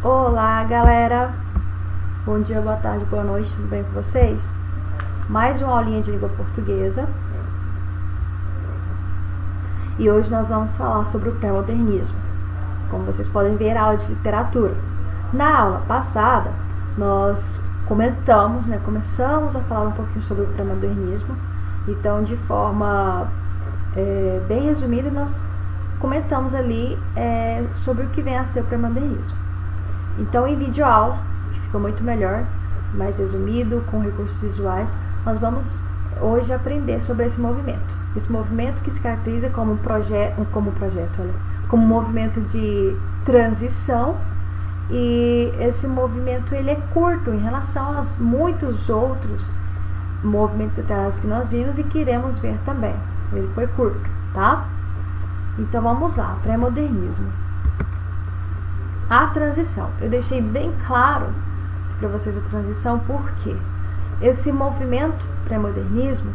Olá, galera! Bom dia, boa tarde, boa noite, tudo bem com vocês? Mais uma aulinha de língua portuguesa. E hoje nós vamos falar sobre o pré-modernismo. Como vocês podem ver, a aula de literatura. Na aula passada, nós começamos a falar um pouquinho sobre o pré-modernismo. Então, de forma bem resumida, nós comentamos ali sobre o que vem a ser o pré-modernismo. Então, em videoaula, que ficou muito melhor, mais resumido, com recursos visuais, nós vamos hoje aprender sobre esse movimento. Esse movimento que se caracteriza como um movimento de transição, e esse movimento ele é curto em relação a muitos outros movimentos literários que nós vimos e que iremos ver também. Ele foi curto, tá? Então vamos lá, pré-modernismo. A transição. Eu deixei bem claro para vocês a transição porque esse movimento pré-modernismo,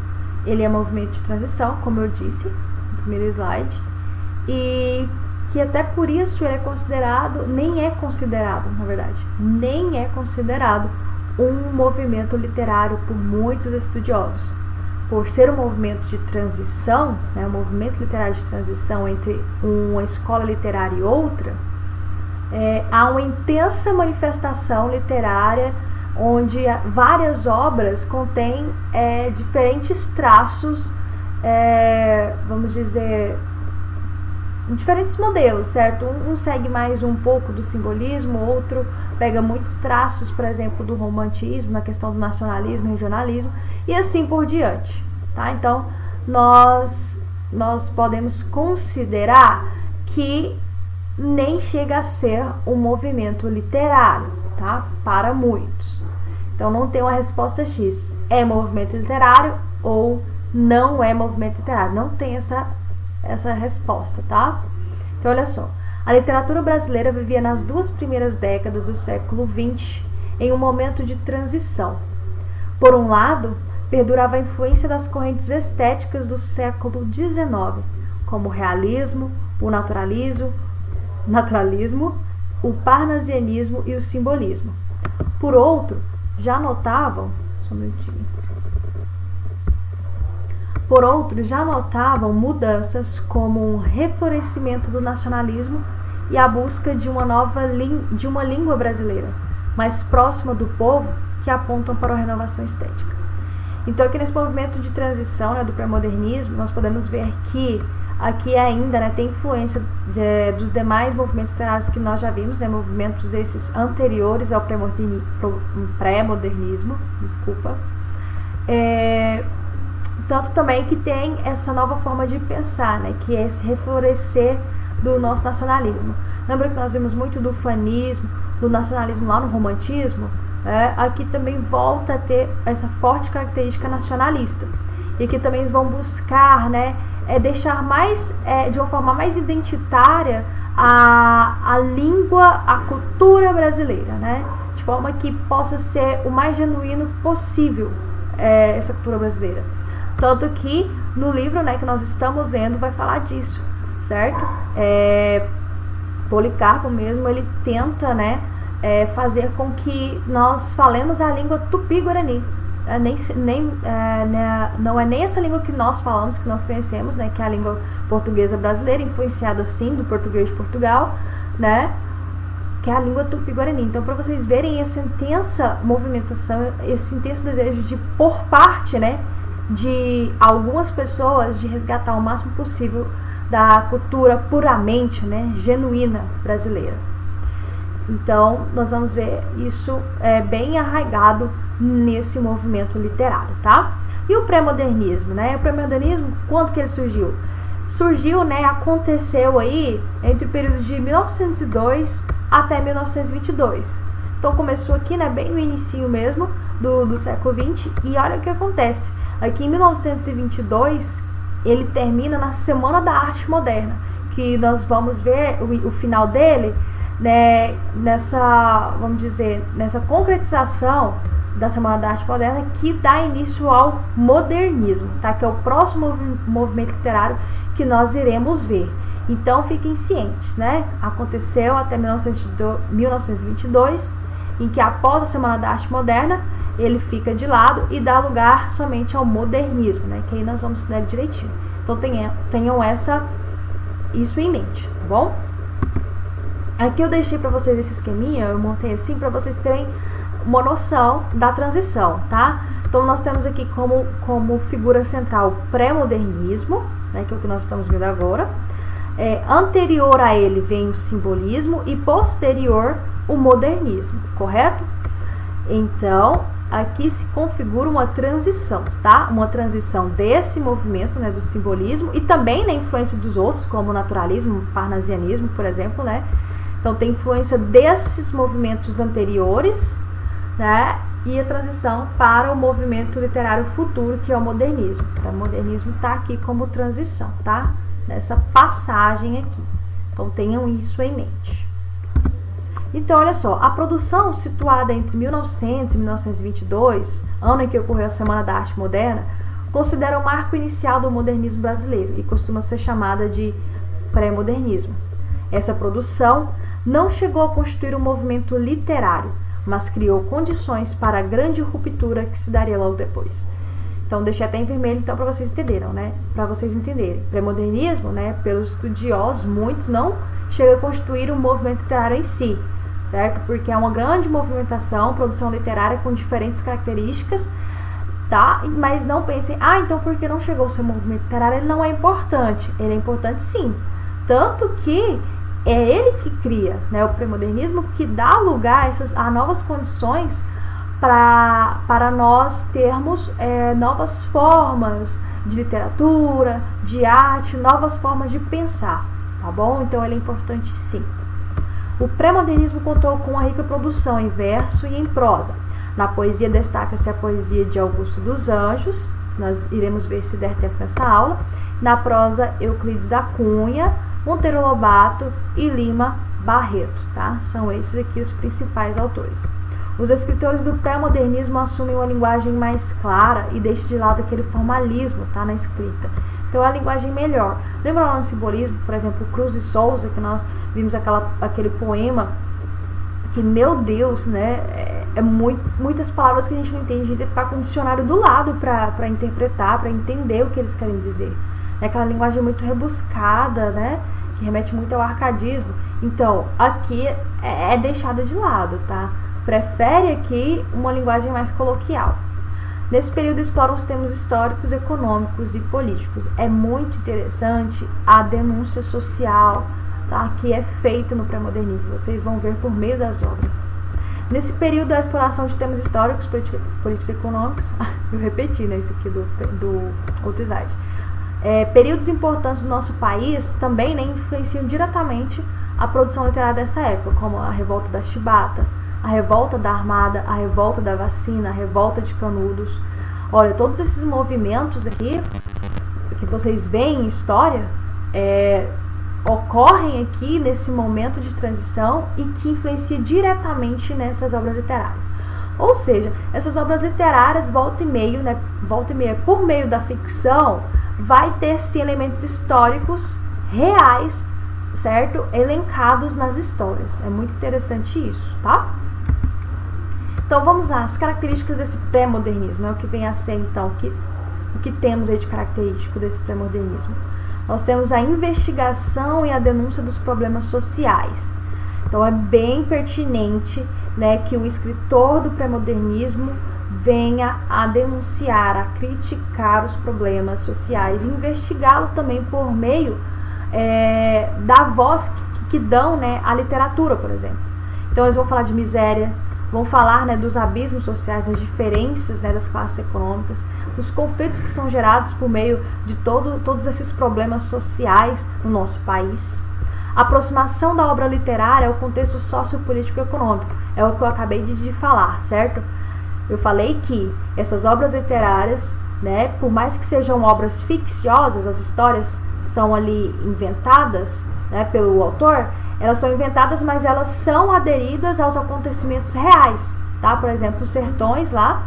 ele é um movimento de transição, como eu disse no primeiro slide, e que até por isso ele é considerado, nem é considerado um movimento literário por muitos estudiosos. Por ser um movimento de transição, um movimento literário de transição entre uma escola literária e outra, há uma intensa manifestação literária onde várias obras contêm diferentes traços, vamos dizer, diferentes modelos, certo? Um segue mais um pouco do simbolismo, outro pega muitos traços, por exemplo, do romantismo, na questão do nacionalismo, regionalismo, e assim por diante, tá? Então, nós podemos considerar que nem chega a ser um movimento literário, tá? Para muitos. Então, não tem uma resposta X. É movimento literário ou não é movimento literário. Não tem essa resposta, tá? Então, olha só. A literatura brasileira vivia nas duas primeiras décadas do século XX em um momento de transição. Por um lado, perdurava a influência das correntes estéticas do século XIX, como o realismo, o naturalismo, o parnasianismo e o simbolismo. Por outro, já notavam mudanças como um reflorescimento do nacionalismo e a busca de uma língua brasileira mais próxima do povo, que apontam para a renovação estética. Então, aqui nesse movimento de transição, do pré-modernismo, nós podemos ver que aqui ainda tem influência dos demais movimentos literários que nós já vimos, movimentos esses anteriores ao pré-modernismo, tanto também que tem essa nova forma de pensar, que é esse reflorescer do nosso nacionalismo. Lembra que nós vimos muito do fanismo, do nacionalismo lá no romantismo? Aqui também volta a ter essa forte característica nacionalista. E aqui também eles vão buscar, deixar mais, de uma forma mais identitária a língua, a cultura brasileira, de forma que possa ser o mais genuíno possível essa cultura brasileira. Tanto que no livro que nós estamos lendo vai falar disso, certo? Policarpo mesmo, ele tenta fazer com que nós falemos a língua tupi-guarani. Não é nem essa língua que nós falamos, que nós conhecemos, que é a língua portuguesa brasileira, influenciada sim do português de Portugal, que é a língua tupi-guarani. Então, para vocês verem essa intensa movimentação, esse intenso desejo de, por parte, de algumas pessoas, de resgatar o máximo possível da cultura puramente, genuína brasileira. Então, nós vamos ver isso bem arraigado nesse movimento literário, tá? E o pré-modernismo, O pré-modernismo, quando que ele surgiu? Aconteceu aí entre o período de 1902 até 1922. Então, começou aqui, bem no inicinho mesmo do século XX, e olha o que acontece. Aqui em 1922, ele termina na Semana da Arte Moderna, que nós vamos ver o final dele, nessa concretização da Semana da Arte Moderna, que dá início ao modernismo, tá? Que é o próximo movimento literário que nós iremos ver. Então fiquem cientes, né? Aconteceu até 1922, em que após a Semana da Arte Moderna, ele fica de lado e dá lugar somente ao modernismo, né? Que aí nós vamos estudar direitinho. Então tenham isso em mente, tá bom? Aqui eu deixei para vocês esse esqueminha, eu montei assim para vocês terem uma noção da transição, tá? Então nós temos aqui como figura central o pré-modernismo, né, que é o que nós estamos vendo agora. Anterior a ele vem o simbolismo e posterior o modernismo, correto? Então aqui se configura uma transição, tá? Uma transição desse movimento, né, do simbolismo e também na influência dos outros, como o naturalismo, o parnasianismo, por exemplo, né? Então tem influência desses movimentos anteriores, né? E a transição para o movimento literário futuro, que é o modernismo. Então, o modernismo está aqui como transição, tá? Nessa passagem aqui. Então tenham isso em mente. Então, olha só, a produção situada entre 1900 e 1922, ano em que ocorreu a Semana da Arte Moderna, considera o marco inicial do modernismo brasileiro e costuma ser chamada de pré-modernismo. Essa produção não chegou a constituir um movimento literário, mas criou condições para a grande ruptura que se daria logo depois. Então, deixei até em vermelho então para vocês entenderem, né? Para vocês entenderem. Pré-modernismo, né, pelos estudiosos, muitos não chega a constituir um movimento literário em si, certo? Porque é uma grande movimentação, produção literária com diferentes características, tá? Mas não pensem, então porque não chegou ao seu movimento literário, ele não é importante. Ele é importante sim. Tanto que é ele que cria, né, o pré-modernismo, que dá lugar a novas condições para nós termos novas formas de literatura, de arte, novas formas de pensar, tá bom? Então ele é importante sim. O pré-modernismo contou com uma rica produção em verso e em prosa. Na poesia destaca-se a poesia de Augusto dos Anjos, nós iremos ver se der tempo nessa aula. Na prosa, Euclides da Cunha, Monteiro Lobato e Lima Barreto, tá? São esses aqui os principais autores. Os escritores do pré-modernismo assumem uma linguagem mais clara e deixam de lado aquele formalismo, tá, na escrita. Então é a linguagem melhor. Lembra lá no simbolismo, por exemplo, Cruz e Souza, que nós vimos aquele poema que, meu Deus, né, muitas palavras que a gente não entende, a gente tem que ficar com o dicionário do lado para interpretar, para entender o que eles querem dizer. É aquela linguagem muito rebuscada, né, que remete muito ao arcadismo. Então, aqui é deixada de lado, tá? Prefere aqui uma linguagem mais coloquial. Nesse período exploram os temas históricos, econômicos e políticos. É muito interessante a denúncia social, tá, que é feita no pré-modernismo. Vocês vão ver por meio das obras. Nesse período, a exploração de temas históricos, políticos e econômicos, eu repeti, né, isso aqui do outro slide. Períodos importantes do nosso país também, né, influenciam diretamente a produção literária dessa época, como a Revolta da Chibata, a Revolta da Armada, a Revolta da Vacina, a Revolta de Canudos. Olha, todos esses movimentos aqui que vocês veem em história ocorrem aqui nesse momento de transição e que influencia diretamente nessas obras literárias. Ou seja, essas obras literárias, volta e meia, por meio da ficção, vai ter sim elementos históricos reais, certo? Elencados nas histórias. É muito interessante isso, tá? Então vamos lá, as características desse pré-modernismo, é o que vem a ser então, o que temos aí de característico desse pré-modernismo. Nós temos a investigação e a denúncia dos problemas sociais. Então é bem pertinente, né, que o escritor do pré-modernismo venha a denunciar, a criticar os problemas sociais, investigá-lo também por meio da voz que dão, né, à literatura, por exemplo. Então eles vão falar de miséria, vão falar, né, dos abismos sociais, das diferenças, né, das classes econômicas, dos conflitos que são gerados por meio de todos esses problemas sociais no nosso país. A aproximação da obra literária ao contexto sociopolítico e econômico, é o que eu acabei de falar, certo? Eu falei que essas obras literárias, né, por mais que sejam obras ficciosas, as histórias são ali inventadas, né, pelo autor, elas são inventadas, mas elas são aderidas aos acontecimentos reais, tá? Por exemplo, os Sertões lá,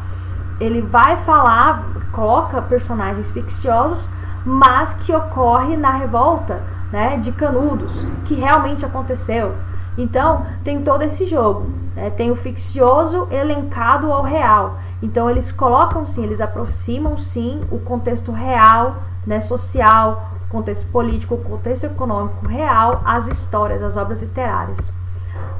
ele vai falar, coloca personagens ficciosos, mas que ocorre na revolta né, de Canudos, que realmente aconteceu. Então, tem todo esse jogo, né? Tem o fictioso elencado ao real. Então, eles colocam sim, eles aproximam sim o contexto real, né, social, o contexto político, o contexto econômico real, às histórias, às obras literárias.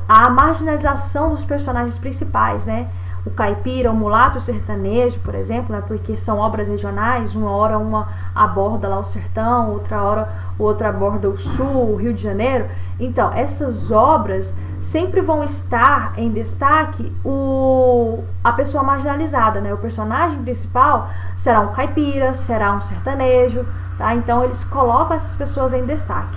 A marginalização dos personagens principais, né? O caipira, o mulato, o sertanejo, por exemplo, né? Porque são obras regionais, uma hora uma aborda lá o sertão, outra aborda o sul, o Rio de Janeiro. Então, essas obras sempre vão estar em destaque a pessoa marginalizada, né? O personagem principal será um caipira, será um sertanejo, tá? Então, eles colocam essas pessoas em destaque.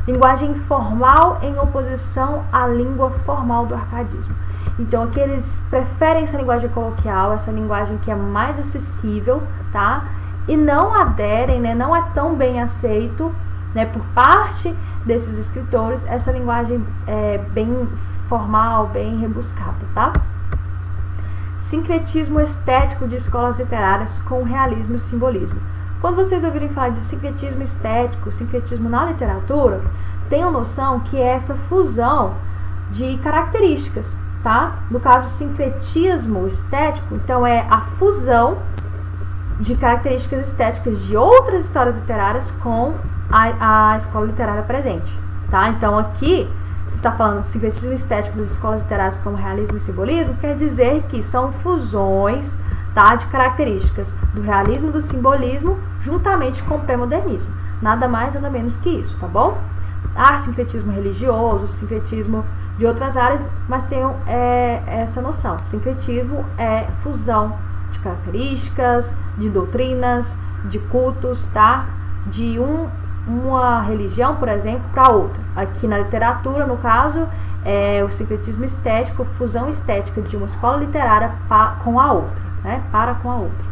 Linguagem informal em oposição à língua formal do arcadismo. Então, aqui eles preferem essa linguagem coloquial, essa linguagem que é mais acessível, tá? E não aderem, né? Não é tão bem aceito, né, por parte desses escritores, essa linguagem bem formal, bem rebuscada, tá? Sincretismo estético de escolas literárias com realismo e simbolismo. Quando vocês ouvirem falar de sincretismo estético, sincretismo na literatura, tenham noção que é essa fusão de características, tá? No caso, sincretismo estético, então é a fusão de características estéticas de outras histórias literárias com a escola literária presente, tá? Então aqui, se está falando de sincretismo estético das escolas literárias como realismo e simbolismo, quer dizer que são fusões, tá, de características do realismo e do simbolismo juntamente com o pré-modernismo. Nada mais, nada menos que isso, tá bom? Há sincretismo religioso, sincretismo de outras áreas, mas tenham essa noção. Sincretismo é fusão de características, de doutrinas, de cultos, tá? De uma religião, por exemplo, para outra. Aqui na literatura, no caso, é o sincretismo estético, fusão estética de uma escola literária com a outra, né? Para com a outra.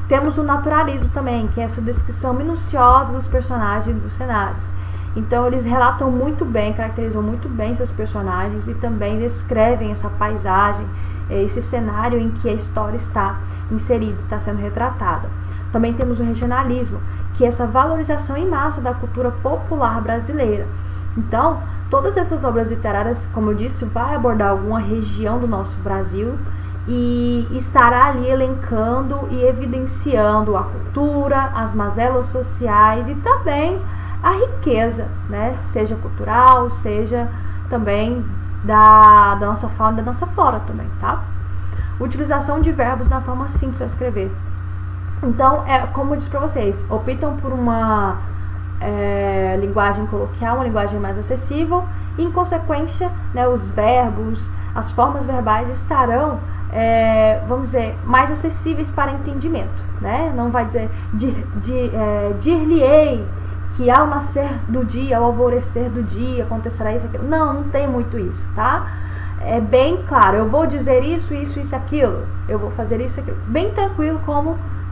Temos o naturalismo também, que é essa descrição minuciosa dos personagens e dos cenários. Então, eles relatam muito bem, caracterizam muito bem seus personagens e também descrevem essa paisagem, esse cenário em que a história está inserida, está sendo retratada. Também temos o regionalismo, que é essa valorização em massa da cultura popular brasileira. Então, todas essas obras literárias, como eu disse, vai abordar alguma região do nosso Brasil e estará ali elencando e evidenciando a cultura, as mazelas sociais e também a riqueza, né? Seja cultural, seja também da nossa fauna e da nossa flora também, tá? Utilização de verbos na forma simples ao escrever. Então, como eu disse para vocês, optam por uma linguagem coloquial, uma linguagem mais acessível e, em consequência, né, os verbos, as formas verbais estarão, vamos dizer, mais acessíveis para entendimento, né? Não vai dizer dir-lhe-ei que ao nascer do dia, ao alvorecer do dia, acontecerá isso, aquilo. Não tem muito isso, tá? É bem claro, eu vou dizer isso, aquilo, eu vou fazer isso, aquilo. Bem tranquilo,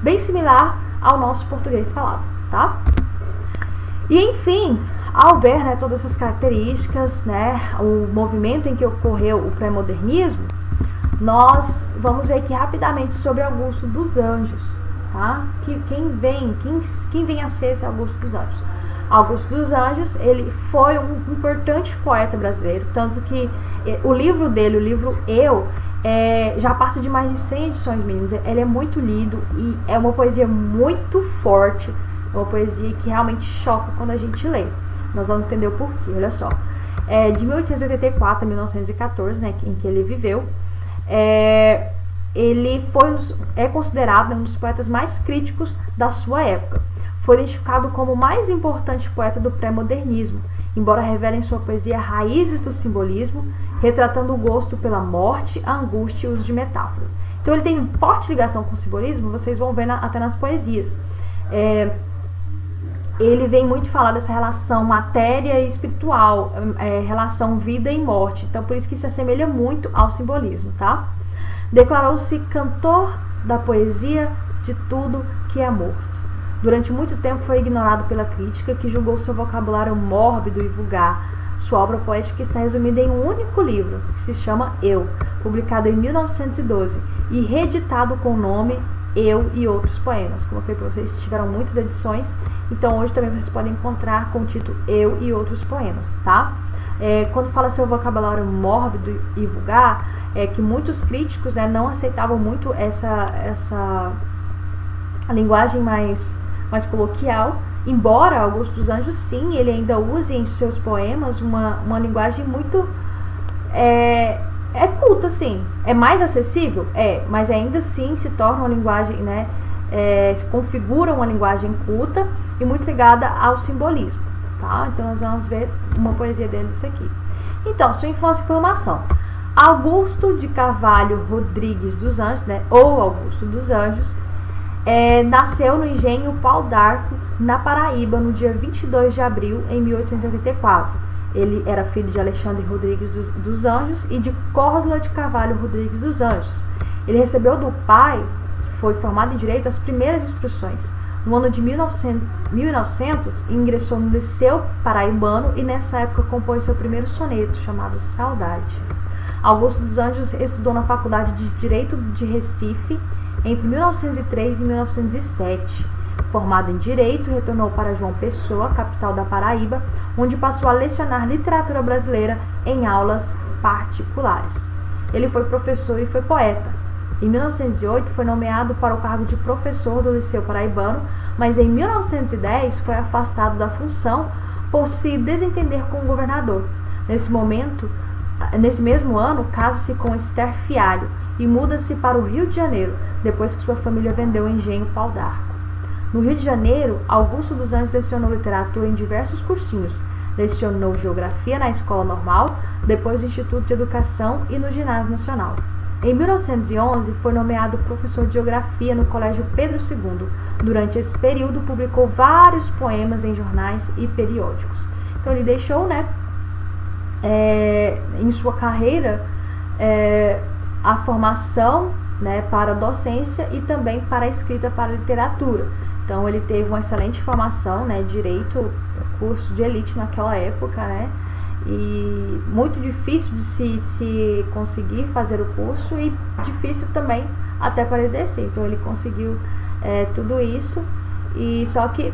bem similar ao nosso português falado, tá? E enfim, ao ver, né, todas essas características, né, o movimento em que ocorreu o pré-modernismo, nós vamos ver aqui rapidamente sobre Augusto dos Anjos, tá? Quem vem a ser esse Augusto dos Anjos? Augusto dos Anjos, ele foi um importante poeta brasileiro, tanto que o livro dele, o livro Eu, já passa de mais de 100 edições, meninos. Ele é muito lido e é uma poesia muito forte, uma poesia que realmente choca quando a gente lê. Nós vamos entender o porquê, olha só. De 1884 a 1914, né, em que ele viveu, ele é considerado um dos poetas mais críticos da sua época. Foi identificado como o mais importante poeta do pré-modernismo, embora revele em sua poesia raízes do simbolismo, retratando o gosto pela morte, a angústia e o uso de metáforas. Então ele tem forte ligação com o simbolismo, vocês vão ver até nas poesias. Ele vem muito falar dessa relação matéria e espiritual, relação vida e morte. Então por isso que se assemelha muito ao simbolismo, tá? Declarou-se cantor da poesia de tudo que é morto. Durante muito tempo foi ignorado pela crítica, que julgou seu vocabulário mórbido e vulgar. Sua obra poética está resumida em um único livro, que se chama Eu, publicado em 1912 e reeditado com o nome Eu e Outros Poemas. Como eu falei para vocês, tiveram muitas edições, então hoje também vocês podem encontrar com o título Eu e Outros Poemas, tá? Quando fala seu vocabulário mórbido e vulgar, é que muitos críticos, né, não aceitavam muito essa linguagem mais coloquial, embora Augusto dos Anjos, sim, ele ainda use em seus poemas uma linguagem muito culta, sim, é mais acessível, mas ainda assim se torna uma linguagem, né, se configura uma linguagem culta e muito ligada ao simbolismo, tá? Então nós vamos ver uma poesia dele disso aqui. Então, sua infância e formação. Augusto de Carvalho Rodrigues dos Anjos, né, ou Augusto dos Anjos, nasceu no engenho Pau d'Arco, na Paraíba, no dia 22 de abril de 1884. Ele era filho de Alexandre Rodrigues dos Anjos e de Córdula de Carvalho Rodrigues dos Anjos. Ele recebeu do pai, que foi formado em Direito, as primeiras instruções. No ano de 1900, ingressou no Liceu Paraibano e nessa época compôs seu primeiro soneto, chamado Saudade. Augusto dos Anjos estudou na Faculdade de Direito de Recife entre 1903 e 1907. Formado em Direito, retornou para João Pessoa, capital da Paraíba, onde passou a lecionar literatura brasileira em aulas particulares. Ele foi professor e foi poeta. Em 1908, foi nomeado para o cargo de professor do Liceu Paraibano, mas em 1910 foi afastado da função por se desentender com o governador. Nesse mesmo ano, casa-se com Esther Fialho e muda-se para o Rio de Janeiro, depois que sua família vendeu o engenho Pau d'Arco. No Rio de Janeiro, Augusto dos Anjos lecionou literatura em diversos cursinhos. Lecionou geografia na Escola Normal, depois no Instituto de Educação e no Ginásio Nacional. Em 1911, foi nomeado professor de geografia no Colégio Pedro II. Durante esse período, publicou vários poemas em jornais e periódicos. Então, ele deixou, né, em sua carreira, a formação, né, para a docência e também para a escrita, para a literatura. Então, ele teve uma excelente formação, né, direito, curso de elite naquela época, né, e muito difícil de se conseguir fazer o curso e difícil também até para exercer. Então, ele conseguiu tudo isso, e só que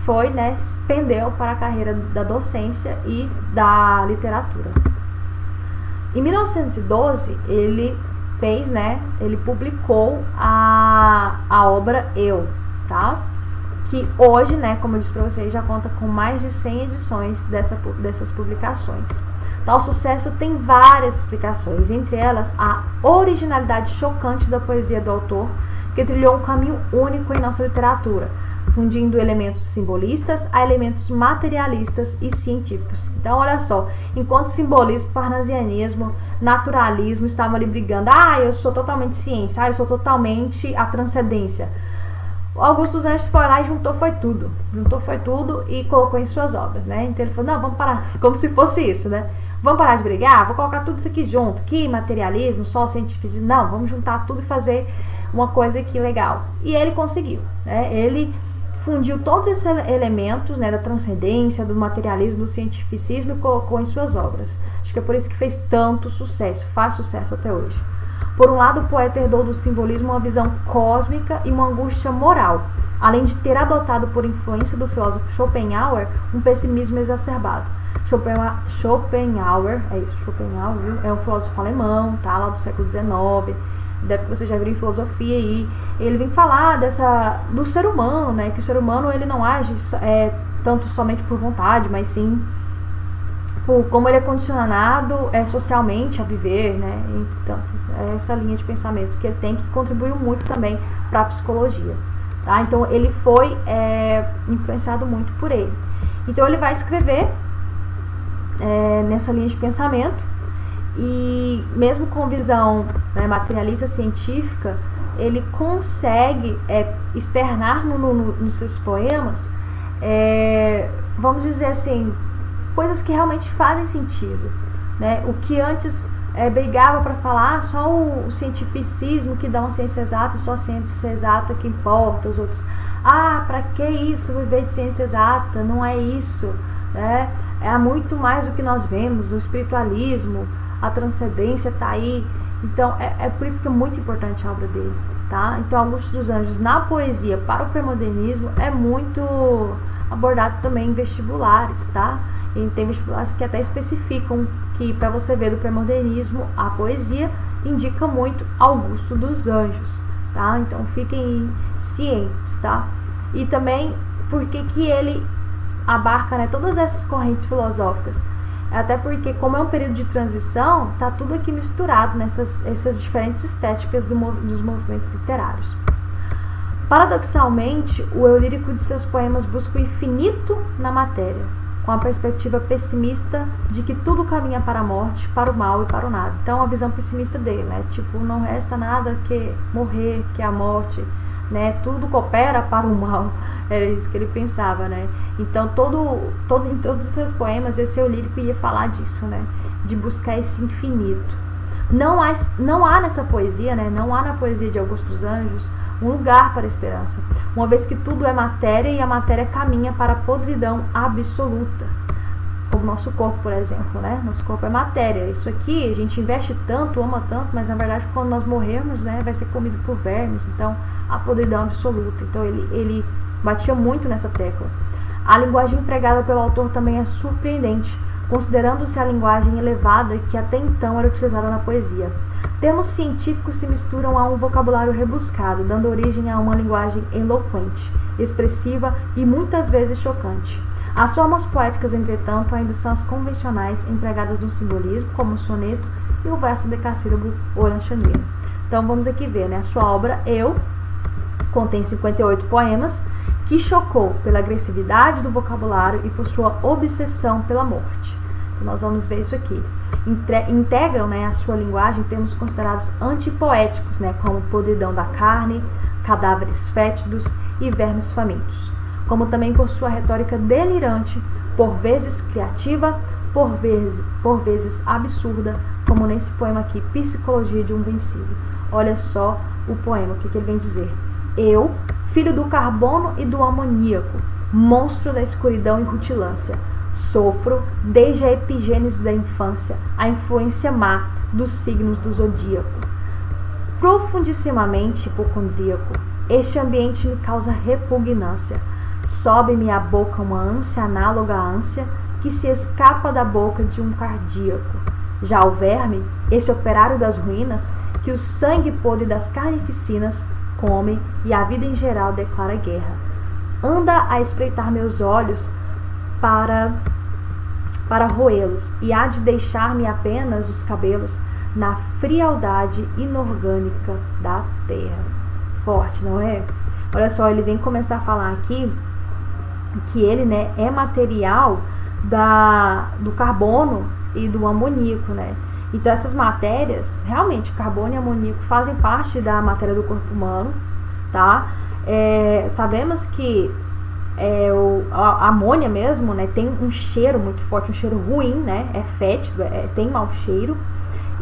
foi, né, pendeu para a carreira da docência e da literatura. Em 1912, ele publicou a obra Eu, tá? Que hoje, né, como eu disse para vocês, já conta com mais de 100 edições dessas publicações. Tal sucesso tem várias explicações, entre elas a originalidade chocante da poesia do autor, que trilhou um caminho único em nossa literatura, fundindo elementos simbolistas a elementos materialistas e científicos. Então, olha só, enquanto simbolismo, parnasianismo, naturalismo estavam ali brigando, eu sou totalmente ciência, eu sou totalmente a transcendência. Augusto dos Anjos foi lá e juntou foi tudo e colocou em suas obras, né? Então ele falou, não, vamos parar, como se fosse isso, né? Vamos parar de brigar, vou colocar tudo isso aqui junto, que materialismo, só cientificismo, não, vamos juntar tudo e fazer uma coisa aqui legal. E ele conseguiu, né? Ele fundiu todos esses elementos, né, da transcendência, do materialismo, do cientificismo e colocou em suas obras. Acho que é por isso que fez tanto sucesso, faz sucesso até hoje. Por um lado, o poeta herdou do simbolismo uma visão cósmica e uma angústia moral, além de ter adotado por influência do filósofo Schopenhauer um pessimismo exacerbado. Schopenhauer, viu? É um filósofo alemão, tá, lá do século XIX, deve que você já viu em filosofia aí. Ele vem falar do ser humano, né, que o ser humano ele não age tanto somente por vontade, mas sim por como ele é condicionado socialmente a viver, né, entre tantos. É essa linha de pensamento que ele tem, que contribuiu muito também para a psicologia, tá? Então ele foi influenciado muito por ele. Então ele vai escrever nessa linha de pensamento, e mesmo com visão, né, materialista científica, ele consegue externar nos seus poemas, vamos dizer assim, coisas que realmente fazem sentido, né? O que antes brigava para falar só o cientificismo que dá uma ciência exata, só a ciência exata que importa, os outros, para que isso, viver de ciência exata, não é isso, né? É muito mais do que nós vemos, o espiritualismo, a transcendência está aí. Então é por isso que é muito importante a obra dele, tá? Então Augusto dos Anjos na poesia para o pré-modernismo é muito abordado também em vestibulares, tá? E tem vestibulares que até especificam que para você ver do pré-modernismo a poesia indica muito Augusto dos Anjos, tá? Então fiquem cientes, tá? E também porque que ele abarca, né, todas essas correntes filosóficas. Até porque, como é um período de transição, tá tudo aqui misturado essas diferentes estéticas dos movimentos literários. Paradoxalmente, o eu lírico de seus poemas busca o infinito na matéria, com a perspectiva pessimista de que tudo caminha para a morte, para o mal e para o nada. Então, a visão pessimista dele, né? Tipo, não resta nada que morrer, que a morte, né? Tudo coopera para o mal. Era isso que ele pensava, né? Então, em todos os seus poemas, esse eu lírico ia falar disso, né? De buscar esse infinito. Não há nessa poesia, né? Não há na poesia de Augusto dos Anjos um lugar para a esperança, uma vez que tudo é matéria e a matéria caminha para a podridão absoluta. Como nosso corpo, por exemplo, né? Nosso corpo é matéria. Isso aqui a gente investe tanto, ama tanto, mas na verdade quando nós morrermos, né, vai ser comido por vermes. Então, a podridão absoluta. Então, ele batia muito nessa tecla. A linguagem empregada pelo autor também é surpreendente, considerando-se a linguagem elevada que até então era utilizada na poesia. Termos científicos se misturam a um vocabulário rebuscado, dando origem a uma linguagem eloquente, expressiva e muitas vezes chocante. As formas poéticas, entretanto, ainda são as convencionais empregadas no simbolismo, como o soneto e o verso decassílabo ou lanchaneiro. Então vamos aqui ver, né? A sua obra Eu contém 58 poemas, que chocou pela agressividade do vocabulário e por sua obsessão pela morte. Então, nós vamos ver isso aqui. Integram, né, a sua linguagem termos considerados antipoéticos, né, como podridão da carne, cadáveres fétidos e vermes famintos, como também por sua retórica delirante, por vezes criativa, por vezes absurda, como nesse poema aqui, Psicologia de um Vencido. Olha só o poema, o que ele vem dizer. Eu, filho do carbono e do amoníaco, monstro da escuridão e rutilância, sofro, desde a epigênese da infância, a influência má dos signos do zodíaco. Profundissimamente hipocondríaco, este ambiente me causa repugnância. Sobe-me à boca uma ânsia análoga à ânsia que se escapa da boca de um cardíaco. Já o verme, esse operário das ruínas, que o sangue podre das carnificinas come e a vida em geral declara guerra. Anda a espreitar meus olhos para roê-los, e há de deixar-me apenas os cabelos na frialdade inorgânica da terra. Forte, não é? Olha só, ele vem começar a falar aqui que ele, né, é material do carbono e do amoníaco, né? Então essas matérias, realmente, carbono e amoníaco fazem parte da matéria do corpo humano, tá? Sabemos que a amônia mesmo, né, tem um cheiro muito forte, um cheiro ruim, né? É fétido, tem mau cheiro.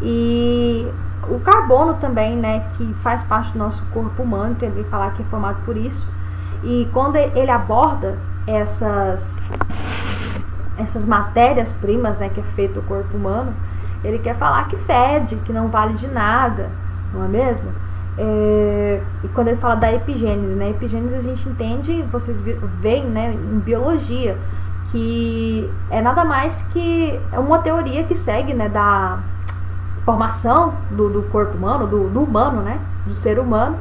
E o carbono também, né, que faz parte do nosso corpo humano, então ele vem falar que é formado por isso. E quando ele aborda essas matérias-primas, né, que é feito o corpo humano, ele quer falar que fede, que não vale de nada, não é mesmo? E quando ele fala da epigênese, né, epigênese a gente entende, vocês veem, né, em biologia, que é nada mais que uma teoria que segue, né, da formação do corpo humano, do humano, né, do ser humano,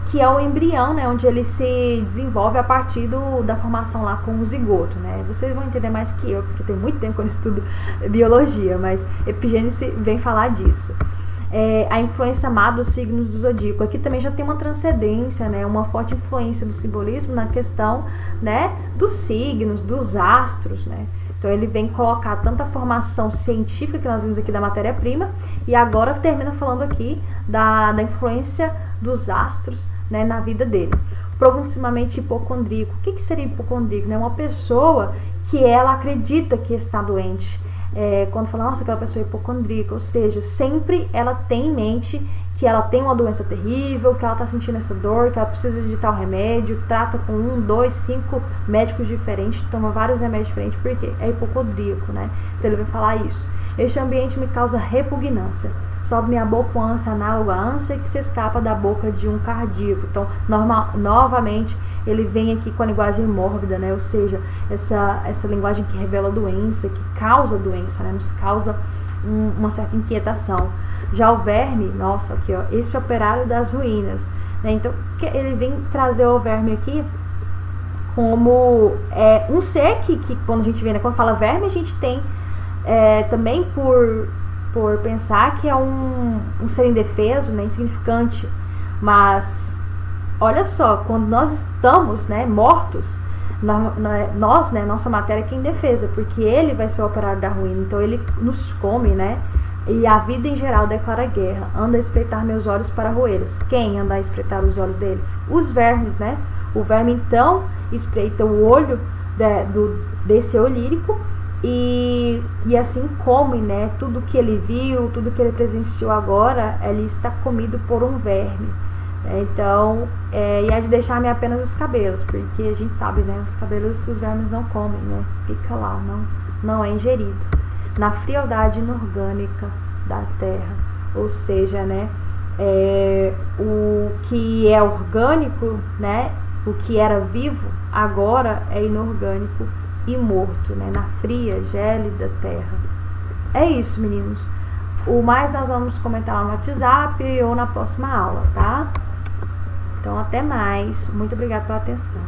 que é o embrião, né, onde ele se desenvolve a partir da formação lá com o zigoto, né. Vocês vão entender mais que eu, porque tem muito tempo que eu estudo biologia, mas epigênese vem falar disso. A influência má dos signos do zodíaco. Aqui também já tem uma transcendência, né, uma forte influência do simbolismo na questão, né, dos signos, dos astros, né. Então ele vem colocar tanta formação científica que nós vimos aqui da matéria-prima e agora termina falando aqui da influência dos astros, né, na vida dele. Profundissimamente hipocondríaco. O que seria hipocondríaco? Né? Uma pessoa que ela acredita que está doente. Quando fala, nossa, aquela pessoa é hipocondríaca, ou seja, sempre ela tem em mente que ela tem uma doença terrível, que ela está sentindo essa dor, que ela precisa de tal remédio, trata com 1, 2, 5 médicos diferentes, toma vários remédios diferentes, porque é hipocondríaco, né? Então ele vai falar isso. Este ambiente me causa repugnância. Sobe minha boca uma ânsia análoga à ânsia que se escapa da boca de um cardíaco. Então, novamente, ele vem aqui com a linguagem mórbida, né? Ou seja, essa linguagem que revela doença, que causa doença, né? Nos causa uma certa inquietação. Já o verme, nossa, aqui ó, esse operário das ruínas, né? Então, ele vem trazer o verme aqui como um ser que quando a gente vê, né, quando fala verme, a gente tem também por pensar que é um ser indefeso, né, insignificante. Mas olha só, quando nós estamos, né, mortos, nós, né, nossa matéria é indefesa, porque ele vai ser o operário da ruína. Então ele nos come, né? E a vida em geral declara guerra. Anda a espreitar meus olhos para roê-los. Quem anda a espreitar os olhos dele? Os vermes, né? O verme então espreita o olho desse eu lírico e assim come, né? Tudo que ele viu, tudo que ele presenciou agora, ele está comido por um verme. Então, e é de deixar-me apenas os cabelos, porque a gente sabe, né? Os cabelos os vermes não comem, né? Fica lá, não é ingerido. Na frialdade inorgânica da terra, ou seja, né, o que é orgânico, né, o que era vivo, agora é inorgânico e morto, né, na fria, gélida terra. É isso, meninos. O mais nós vamos comentar lá no WhatsApp ou na próxima aula, tá? Então, até mais. Muito obrigada pela atenção.